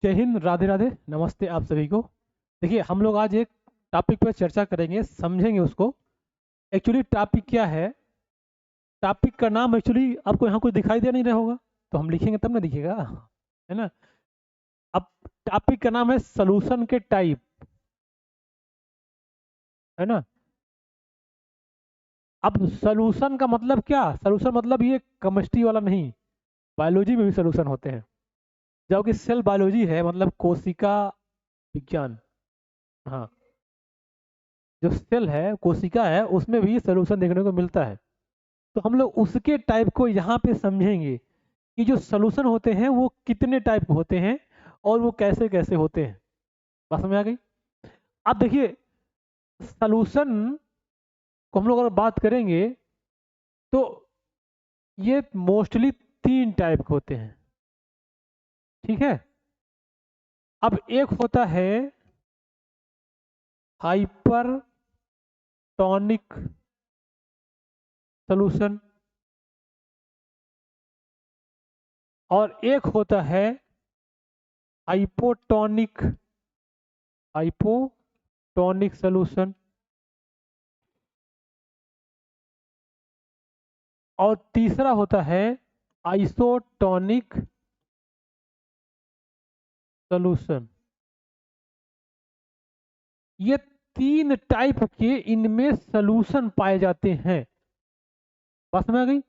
जय हिंद, राधे राधे, नमस्ते आप सभी को। देखिए, हम लोग आज एक टॉपिक पर चर्चा करेंगे, समझेंगे उसको। एक्चुअली टॉपिक क्या है? टॉपिक का नाम एक्चुअली आपको यहाँ कुछ दिखाई दे नहीं रहा होगा, तो हम लिखेंगे तब ना दिखेगा, है ना। अब टॉपिक का नाम है सॉल्यूशन के टाइप, है ना। अब सॉल्यूशन का मतलब क्या? सॉल्यूशन मतलब ये केमिस्ट्री वाला नहीं, बायोलॉजी में भी सॉल्यूशन होते हैं। जबकि सेल बायोलॉजी है, मतलब कोशिका विज्ञान। हाँ, जो सेल है, कोशिका है, उसमें भी सॉल्यूशन देखने को मिलता है। तो हम लोग उसके टाइप को यहाँ पे समझेंगे कि जो सॉल्यूशन होते हैं वो कितने टाइप के होते हैं और वो कैसे कैसे होते हैं। बात समझ आ गई? अब देखिए, सॉल्यूशन को हम लोग अगर बात करेंगे तो ये मोस्टली तीन टाइप के होते हैं, ठीक है। अब एक होता है हाइपरटॉनिक सॉल्यूशन, और एक होता है हाइपोटोनिक हाइपोटोनिक सॉल्यूशन, और तीसरा होता है आइसोटोनिक सॉल्यूशन। ये तीन टाइप के इनमें सॉल्यूशन पाए जाते हैं। बात समझ आ गई?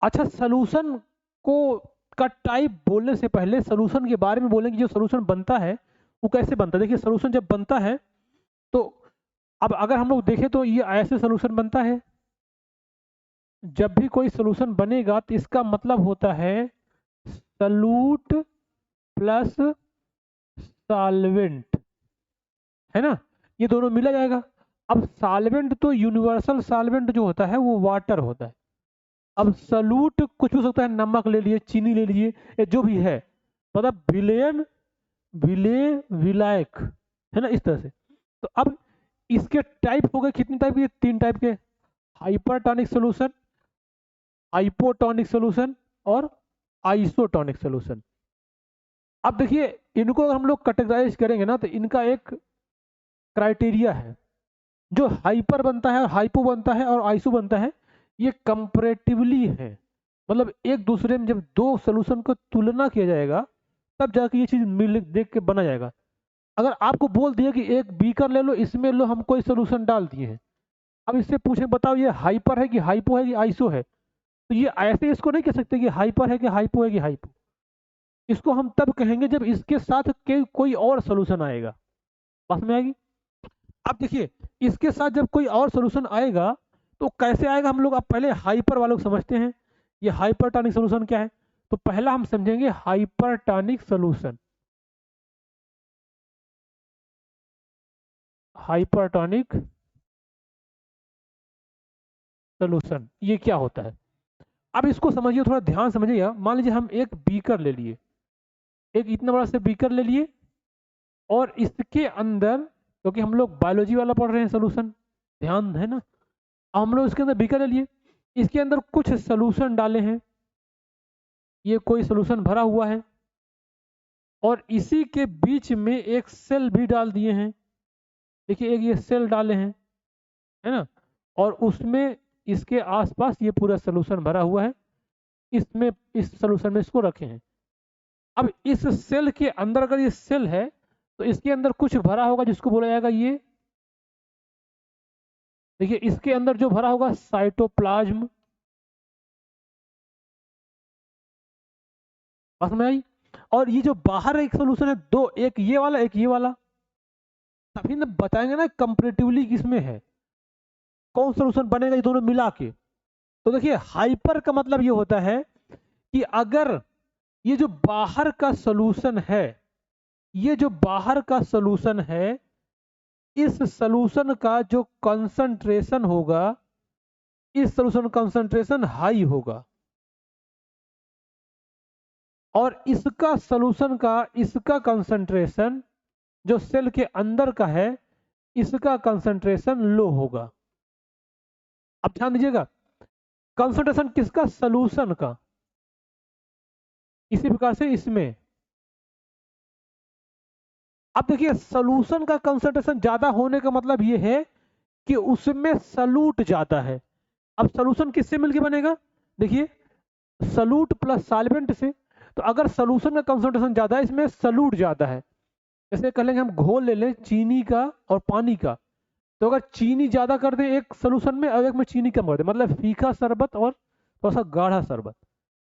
अच्छा, सॉल्यूशन को का टाइप बोलने से पहले सॉल्यूशन के बारे में बोलेंगे। जो सॉल्यूशन बनता है वो कैसे बनता है? देखिए, सॉल्यूशन जब बनता है तो अब अगर हम लोग देखें तो ये ऐसे सॉल्यूशन बनता है। जब भी कोई सॉल्यूशन बनेगा तो इसका मतलब होता है सॉल्यूट प्लस सॉल्वेंट, है ना। ये दोनों मिला जाएगा। अब सॉल्वेंट तो यूनिवर्सल सॉल्वेंट जो होता है वो वाटर होता है। अब सॉल्यूट कुछ भी हो सकता है, नमक ले लिए, चीनी ले लीजिए, ये जो भी है, मतलब विलेन, विले, विलायक, है ना, इस तरह से। तो अब इसके टाइप हो गए कितने टाइप के? तीन टाइप के। हाइपरटॉनिक सॉल्यूशन, हाइपोटॉनिक सॉल्यूशन और आइसोटॉनिक सॉल्यूशन। अब देखिए, इनको अगर हम लोग कैटेगराइज करेंगे ना तो इनका एक क्राइटेरिया है। जो हाइपर बनता है, हाइपो बनता है और आइसो बनता है, ये कंपैरेटिवली है। मतलब एक दूसरे में जब दो सॉल्यूशन को तुलना किया जाएगा तब जाके ये चीज मिल देख के बना जाएगा। अगर आपको बोल दिया कि एक बीकर ले लो, इसमें लो हम कोई सॉल्यूशन डाल दिए हैं, अब इससे पूछे बताओ ये हाइपर है कि हाइपो है कि आइसो है, तो ये ऐसे इसको नहीं कह सकते कि हाइपर है कि हाइपो है कि हाइपो। इसको हम तब कहेंगे जब इसके साथ के कोई और सॉल्यूशन आएगा। बात में आएगी? अब देखिए, इसके साथ जब कोई और सॉल्यूशन आएगा तो कैसे आएगा? हम लोग अब पहले हाइपर वालों को समझते हैं। ये हाइपरटॉनिक सॉल्यूशन क्या है? तो पहला हम समझेंगे हाइपरटॉनिक सॉल्यूशन। हाइपरटॉनिक सॉल्यूशन ये क्या होता है? अब इसको समझिए, थोड़ा ध्यान समझिएगा। मान लीजिए हम एक बीकर ले लिए, एक इतना बड़ा से बीकर ले लिए, और इसके अंदर, क्योंकि हम लोग बायोलॉजी वाला पढ़ रहे हैं, सॉल्यूशन ध्यान है ना। अब हम लोग इसके अंदर बीकर ले लिए, इसके अंदर कुछ सॉल्यूशन डाले हैं, ये कोई सॉल्यूशन भरा हुआ है, और इसी के बीच में एक सेल भी डाल दिए हैं। देखिए, एक ये सेल डाले हैं, है ना, और उसमें इसके आसपास ये पूरा सॉल्यूशन भरा हुआ है। इसमें इस सॉल्यूशन में इसको रखे हैं। अब इस सेल के अंदर अगर ये सेल है तो इसके अंदर कुछ भरा होगा जिसको बोला जाएगा ये, देखिए इसके अंदर जो भरा होगा साइटोप्लाज्म। समझ में आई? और ये जो बाहर एक सॉल्यूशन है, दो, एक ये वाला एक ये वाला, तभी ना बताएंगे ना कंपैरेटिवली किसमें है, कौन सॉल्यूशन बनेगा ये दोनों मिला के। तो देखिए, हाइपर का मतलब ये होता है कि अगर ये जो बाहर का सॉल्यूशन है, ये जो बाहर का सॉल्यूशन है, इस सॉल्यूशन का जो कंसंट्रेशन होगा, इस सॉल्यूशन कंसंट्रेशन हाई होगा, और इसका सॉल्यूशन का, इसका कंसंट्रेशन जो सेल के अंदर का है, इसका कंसंट्रेशन लो होगा। अब ध्यान दीजिएगा, कंसंट्रेशन किसका? सॉल्यूशन का। इसी प्रकार से इसमें अब देखिए सोल्यूशन का कंसंट्रेशन ज्यादा होने का मतलब ये है कि उसमें सलूट ज्यादा है। अब सोल्यूशन किससे मिलके बनेगा? देखिए सलूट प्लस सॉल्वेंट से। तो अगर सोल्यूशन का कंसंट्रेशन ज्यादा है, इसमें सलूट ज्यादा है, जैसे कर लेंगे हम घोल ले लें चीनी का और पानी का। तो अगर चीनी ज्यादा कर दें एक सोल्यूशन में और एक में चीनी कम कर दें, मतलब फीका शरबत और थोड़ा सा गाढ़ा शरबत,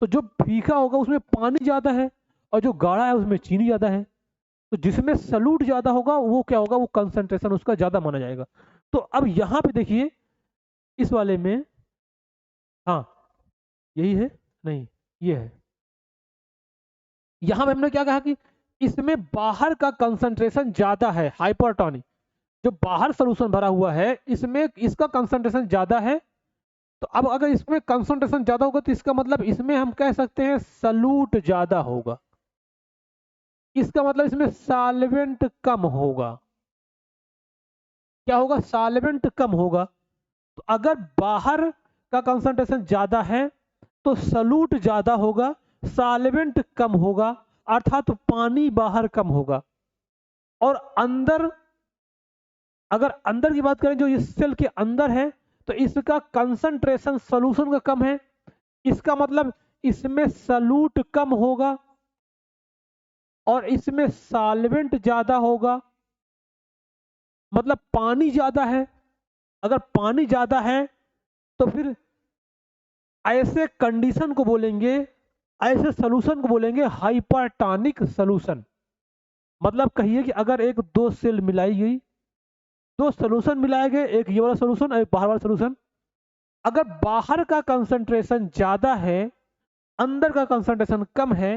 तो जो फीका होगा उसमें पानी ज्यादा है और जो गाढ़ा है उसमें चीनी ज्यादा है। तो जिसमें सलूट ज्यादा होगा वो क्या होगा, वो कंसंट्रेशन उसका ज्यादा माना जाएगा। तो अब यहाँ पे देखिए इस वाले में, हाँ यही है, नहीं ये है, यहाँ पे हमने क्या कहा कि इसमें बाहर का कंसंट्रेशन ज्यादा है, हाइपरटोनिक। जो बाहर सोल्यूशन भरा हुआ है इसमें इसका कंसंट्रेशन ज्यादा है। तो अब अगर इसमें कंसंट्रेशन ज्यादा होगा तो इसका मतलब इसमें हम कह सकते हैं सलूट ज्यादा होगा, इसका मतलब इसमें सॉल्वेंट कम होगा। क्या होगा? सॉल्वेंट कम होगा। तो अगर बाहर का कंसंट्रेशन ज्यादा है तो सलूट ज्यादा होगा, सॉल्वेंट कम होगा, अर्थात पानी बाहर कम होगा। और अंदर, अगर अंदर की बात करें जो इस सेल के अंदर है, तो इसका कंसंट्रेशन सॉल्यूशन का कम है, इसका मतलब इसमें सलूट कम होगा और इसमें सॉल्वेंट ज्यादा होगा, मतलब पानी ज्यादा है। अगर पानी ज्यादा है तो फिर ऐसे कंडीशन को बोलेंगे, ऐसे सॉल्यूशन को बोलेंगे हाइपरटोनिक सॉल्यूशन। मतलब कहिए कि अगर एक दो सेल मिलाई गई, दो सॉल्यूशन मिलाए गए, एक ये वाला सॉल्यूशन एक बाहर वाला सॉल्यूशन, अगर बाहर का कंसंट्रेशन ज्यादा है अंदर का कंसंट्रेशन कम है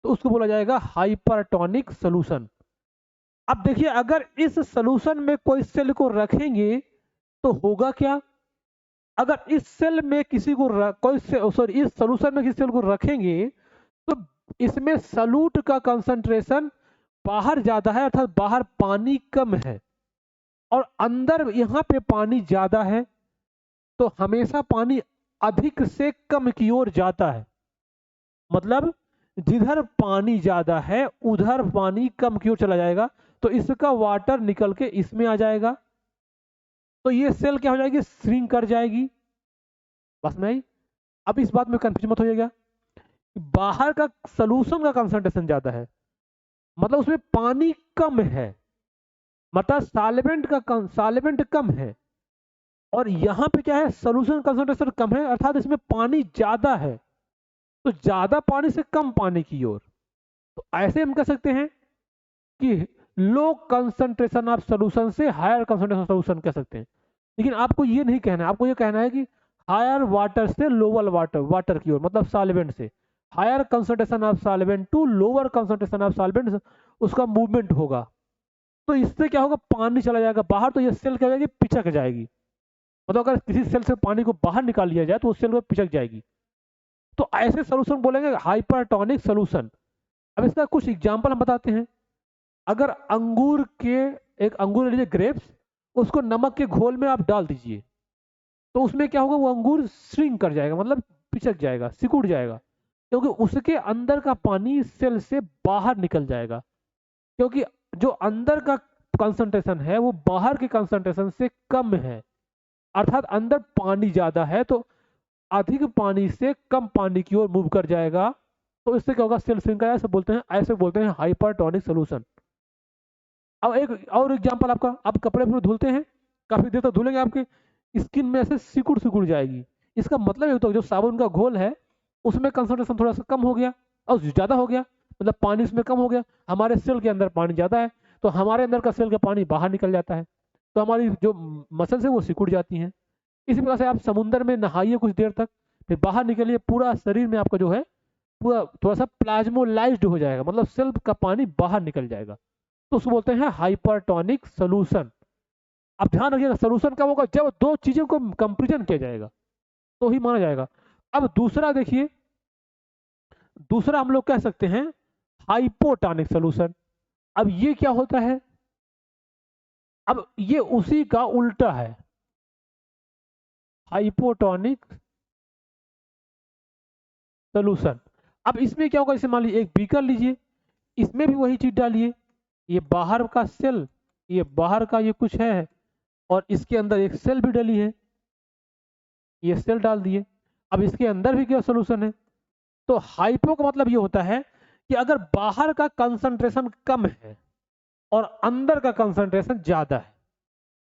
तो उसको बोला जाएगा हाइपरटोनिक सॉल्यूशन। अब देखिए अगर इस सॉल्यूशन में कोई सेल को रखेंगे तो होगा क्या? अगर इस सेल में किसी को कोई सॉरी इस सॉल्यूशन में किसी सेल को रखेंगे तो इसमें सलूट का कंसंट्रेशन बाहर ज्यादा है, अर्थात बाहर पानी कम है और अंदर यहाँ पे पानी ज्यादा है, तो हमेशा पानी अधिक से कम की ओर जाता है। मतलब जिधर पानी ज्यादा है उधर पानी कम की ओर चला जाएगा, तो इसका वाटर निकल के इसमें आ जाएगा, तो ये सेल क्या हो जाएगी, श्रिंक कर जाएगी। बस में आई। अब इस बात में कंफ्यूज मत होइएगा, बाहर का सोल्यूशन का कंसंट्रेशन ज्यादा है मतलब उसमें पानी कम है, मतलब सॉल्वेंट कम है, और यहाँ पे क्या है, सोल्यूशन कंसंट्रेशन कम है अर्थात इसमें पानी ज्यादा है, तो ज्यादा पानी से कम पानी की ओर। तो ऐसे हम कह सकते हैं कि लो कंसंट्रेशन ऑफ सोल्यूशन से हायर कंसंट्रेशन सोल्यूशन कह सकते हैं। लेकिन आपको ये नहीं कहना है, आपको ये कहना है कि हायर वाटर से लोअर वाटर की ओर, मतलब सॉल्वेंट से higher concentration of solvent to lower concentration of solvent उसका मूवमेंट होगा। तो इससे क्या होगा, पानी चला जाएगा बाहर, तो ये सेल क्या हो जाएगी, पिचक जाएगी। मतलब अगर किसी सेल से पानी को बाहर निकाल लिया जाए तो उस सेल को पिचक जाएगी। तो ऐसे सोल्यूशन बोलेंगे हाइपरटोनिक सोल्यूशन। अब इसका कुछ एग्जांपल हम बताते हैं। अगर अंगूर के, एक अंगूर ले लीजिए ग्रेप्स, उसको नमक के घोल में आप डाल दीजिए तो उसमें क्या होगा, वो अंगूर श्रिंक कर जाएगा, मतलब पिचक जाएगा, सिकुड़ जाएगा, क्योंकि उसके अंदर का पानी सेल से बाहर निकल जाएगा। क्योंकि जो अंदर का कंसंट्रेशन है वो बाहर के कंसंट्रेशन से कम है, अर्थात अंदर पानी ज्यादा है तो अधिक पानी से कम पानी की ओर मूव कर जाएगा। तो इससे क्या होगा, सेल श्रिंक, ऐसे बोलते हैं हाइपरटोनिक सोल्यूशन। अब एक और एग्जांपल आपका, आप कपड़े पूरे धुलते हैं, काफी देर तक धुलेंगे, आपके स्किन में ऐसे सिकुड़ सिकुड़ जाएगी। इसका मतलब ये होता है जो साबुन का घोल है उसमें कंसंट्रेशन थोड़ा सा कम हो गया और ज्यादा हो गया, मतलब पानी उसमें कम हो गया, हमारे सेल के अंदर पानी ज्यादा है तो हमारे अंदर का सेल का पानी बाहर निकल जाता है, तो हमारी जो मसल्स है वो सिकुड़ जाती हैं। इसी प्रकार से आप समुद्र में नहाइए कुछ देर तक, फिर बाहर निकलिए, पूरा शरीर में आपका जो है पूरा थोड़ा सा प्लाज्मोलाइज्ड हो जाएगा, मतलब सेल का पानी बाहर निकल जाएगा, तो उसको बोलते हैं हाइपरटोनिक सोल्यूशन। अब ध्यान रखिएगा सोल्यूशन कब होगा, जब दो चीजों को कंपेरिजन किया जाएगा तो ही माना जाएगा। अब दूसरा देखिए, दूसरा हम लोग कह सकते हैं हाइपोटोनिक सोल्यूशन। अब ये क्या होता है, अब ये उसी का उल्टा है, हाइपोटोनिक सोल्यूशन। अब इसमें क्या होगा, जैसे मान लीजिए एक बीकर लीजिए, इसमें भी वही चीज डालिए, ये बाहर का सेल, ये बाहर का ये कुछ है, और इसके अंदर एक सेल भी डली है, ये सेल डाल दिए। अब इसके अंदर भी क्या सोल्यूशन है? तो हाइपो का मतलब ये होता है कि अगर बाहर का कंसंट्रेशन कम है और अंदर का कंसंट्रेशन ज्यादा है,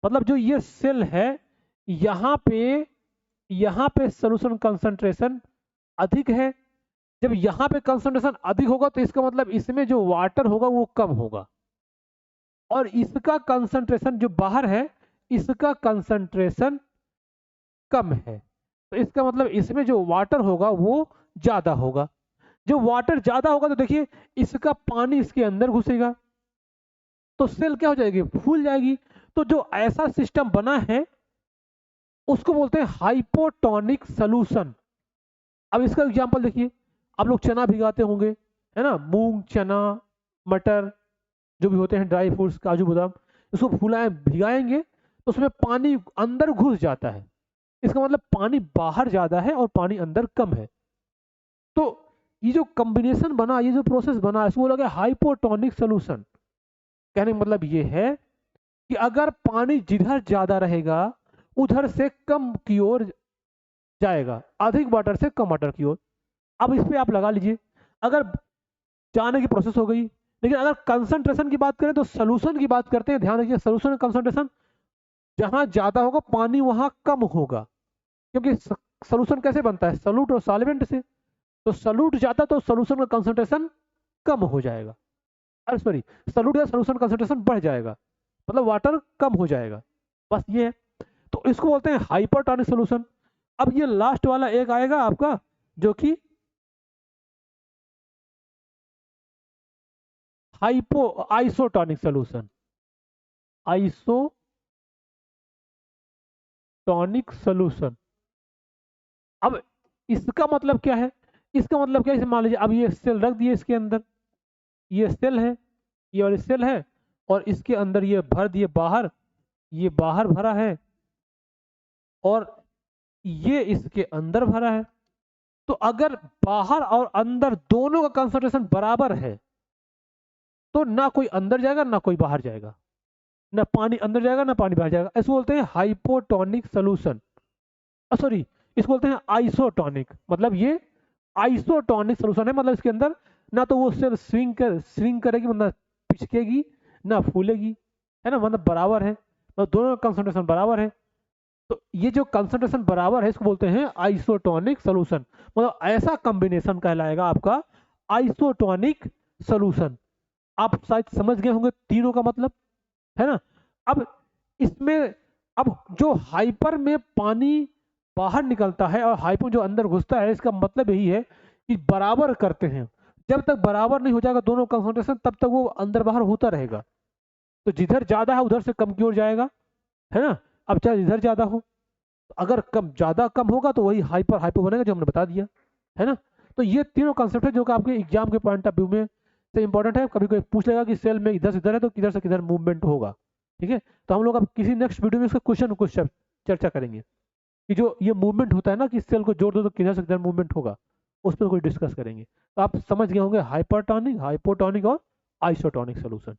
मतलब जो ये सेल है, यहाँ पे सोल्यूशन कंसंट्रेशन अधिक है। जब यहाँ पे कंसंट्रेशन अधिक होगा तो इसका मतलब इसमें जो वाटर होगा वो कम होगा, और इसका कंसंट्रेशन जो बाहर है, इसका कंसंट्रेशन कम है, तो इसका मतलब इसमें जो वाटर होगा वो ज्यादा होगा। जो वाटर ज्यादा होगा तो देखिए इसका पानी इसके अंदर घुसेगा, तो सेल क्या हो जाएगी? फूल जाएगी। तो जो ऐसा सिस्टम बना है उसको बोलते हैं हाइपोटोनिक सॉल्यूशन। अब इसका एग्जांपल देखिए, आप लोग चना भिगाते होंगे, है ना, मूंग चना मटर जो भी होते हैं ड्राई फ्रूट्स काजू बादाम, इसको फुलाएं भिगाएंगे तो उसमें पानी अंदर घुस जाता है, इसका मतलब पानी बाहर ज्यादा है और पानी अंदर कम है। तो ये जो कॉम्बिनेशन बना, ये जो प्रोसेस बना, इसको बोला गया हाइपोटोनिक सोल्यूशन। कहने का मतलब ये है कि अगर पानी जिधर ज्यादा रहेगा उधर से कम की ओर जाएगा, अधिक वाटर से कम वाटर की ओर। अब इस पे आप लगा लीजिए, अगर जाने की प्रोसेस हो गई, लेकिन अगर कंसंट्रेशन की बात करें तो सोल्यूशन की बात करते हैं। ध्यान रखिए, सोल्यूशन कंसंट्रेशन जहां ज्यादा होगा पानी वहां कम होगा, क्योंकि सोल्यूशन कैसे बनता है? सॉल्यूट और सॉल्वेंट से। तो सॉल्यूट ज्यादा तो सोल्यूशन का कंसंट्रेशन कम हो जाएगा, अरे सॉरी, सॉल्यूट या सोल्यूशन कंसंट्रेशन बढ़ जाएगा, मतलब वाटर कम हो जाएगा, बस ये है। तो इसको बोलते हैं हाइपरटोनिक सोल्यूशन। अब ये लास्ट वाला एक आएगा आपका, जो कि hypo isotonic solution. Isotonic solution. अब इसका मतलब क्या है? इसका मतलब क्या है, मान लीजिए अब ये सेल रख दिए इसके अंदर, ये सेल है, ये वाली सेल है, और इसके अंदर ये भर दिए बाहर, ये बाहर भरा है और ये इसके अंदर भरा है। तो अगर बाहर और अंदर दोनों का कंसंट्रेशन बराबर है तो ना कोई अंदर जाएगा ना कोई बाहर जाएगा, ना पानी अंदर जाएगा ना पानी बाहर जाएगा। इसको बोलते हैं हाइपोटोनिक सोल्यूशन, सॉरी, इसको बोलते हैं आइसोटोनिक। मतलब ये आइसोटोनिक सोल्यूशन है, मतलब इसके अंदर ना तो वो सेल स्विंग करेगी, मतलब पिचकेगी, ना फूलेगी, है ना, मतलब बराबर है, मतलब दोनों का कंसंट्रेशन बराबर है। तो ये जो कंसंट्रेशन बराबर है इसको बोलते हैं आइसोटोनिक सोल्यूशन, मतलब ऐसा कॉम्बिनेशन कहलाएगा आपका आइसोटोनिक सोल्यूशन। आप शायद समझ गए होंगे तीनों का मतलब, है ना। अब इसमें, अब जो हाइपर में पानी बाहर निकलता है और हाइपर जो अंदर घुसता है, इसका मतलब यही है कि बराबर करते हैं। जब तक बराबर नहीं हो जाएगा दोनों कंसंट्रेशन, तब तक वो अंदर बाहर होता रहेगा। तो जिधर ज्यादा है उधर से कम की ओर जाएगा, है ना। अब चाहे इधर ज्यादा हो, अगर कम ज्यादा कम होगा तो वही हाइपर हाइपो बनेगा, जो हमने बता दिया, है ना। तो ये तीनों कॉन्सेप्ट है जो कि आपके एग्जाम के पॉइंट ऑफ व्यू में से इंपॉर्टेंट है। कभी कोई पूछ लेगा कि सेल में इधर से इधर है तो किधर से किधर मूवमेंट होगा, ठीक है। तो हम लोग अब किसी नेक्स्ट वीडियो में इसका क्वेश्चन कुछ चर्चा करेंगे कि जो ये मूवमेंट होता है ना, कि सेल को जोड़ दो तो किधर से किधर मूवमेंट होगा, उस पर कोई डिस्कस करेंगे। तो आप समझ गए होंगे हाइपरटोनिक, हाइपोटोनिक और आइसोटोनिक सोल्यूशन।